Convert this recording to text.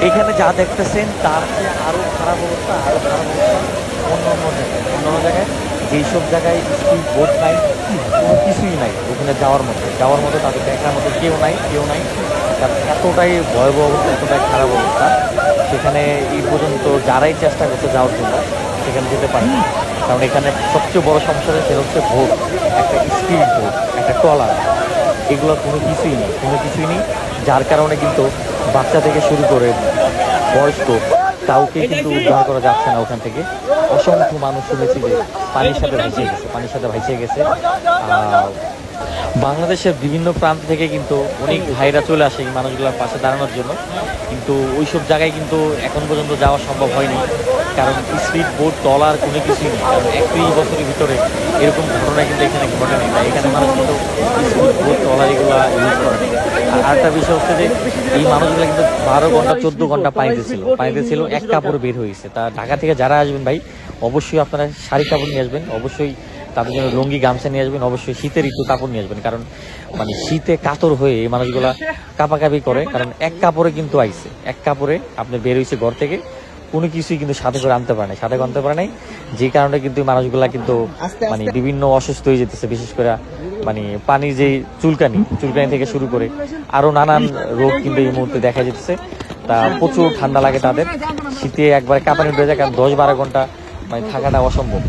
এখানে যা দেখতেছেন তার চেয়ে আরো খারাপ অবস্থা, আরো খারাপ অবস্থা অন্য জায়গায় যেসব জায়গায় স্পিড বোট নাই, কোনো কিছুই নাই ওখানে যাওয়ার মতো তাদের দেখার মতো কেউ নাই। তার এতটাই ভয়াবহ অবস্থা, এতটাই খারাপ অবস্থা, সেখানে এই পর্যন্ত যারাই চেষ্টা করছে যাওয়ার জন্য সেখানে যেতে পারে না। কারণ এখানে সবচেয়ে বড় সমস্যা সেটা হচ্ছে বোট, একটা স্পিড বোট, একটা ট্রলার, এগুলো কোনো কিছুই নেই। যার কারণে কিন্তু বাচ্চা থেকে শুরু করে বয়স্ক কাউকে কিন্তু উদ্ধার করা যাচ্ছে না ওখান থেকে। অসংখ্য মানুষ শুনেছি যে পানির সাথে ভাসিয়ে গেছে। বাংলাদেশের বিভিন্ন প্রান্ত থেকে কিন্তু অনেক ভাইরা চলে আসে এই মানুষগুলোর পাশে দাঁড়ানোর জন্য, কিন্তু ওইসব জায়গায় কিন্তু এখন পর্যন্ত যাওয়া সম্ভব হয়নি। কারণ স্পিড বোট ট্রলার কোনো কিছুই নেই। কারণ 31 বছরের ভিতরে এরকম ঘটনা কিন্তু এখানে ঘটেনি। এখানে মানুষ কিন্তু স্পিড বোট ট্রলার এগুলো ইউজ করে। আর আরেকটা বিষয় হচ্ছে যে এই মানুষগুলো কিন্তু 12 ঘন্টা 14 ঘন্টা পানিতে ছিল, এক কাপড়ে বের হয়েছে। তা ঢাকা থেকে যারা আসবেন ভাই, অবশ্যই আপনারা শাড়ি কাপড় নিয়ে আসবেন, অবশ্যই তাদের জন্য লুঙ্গি গামছা নিয়ে আসবেন, অবশ্যই শীতের একটু কাপড় নিয়ে আসবেন। কারণ মানে শীতে কাতর হয়ে এই মানুষগুলা কাঁপাকাঁপি করে। কারণ এক কাপড়ে কিন্তু আইছে, এক কাপড়ে আপনি বের হয়েছে ঘর থেকে, কোনো কিছুই কিন্তু সাথে করে আনতে পারে নাই, যে কারণে কিন্তু মানুষগুলা কিন্তু মানে বিভিন্ন অসুস্থ হয়ে যেতেছে। বিশেষ করে মানে পানির যে চুলকানি থেকে শুরু করে আরো নানান রোগ কিন্তু এই মুহূর্তে দেখা যেতেছে। তা প্রচুর ঠান্ডা লাগে তাদের, শীতে একবারে কাঁপানি উঠে যায়। কারণ 10-12 ঘন্টা মানে থাকাটা অসম্ভব।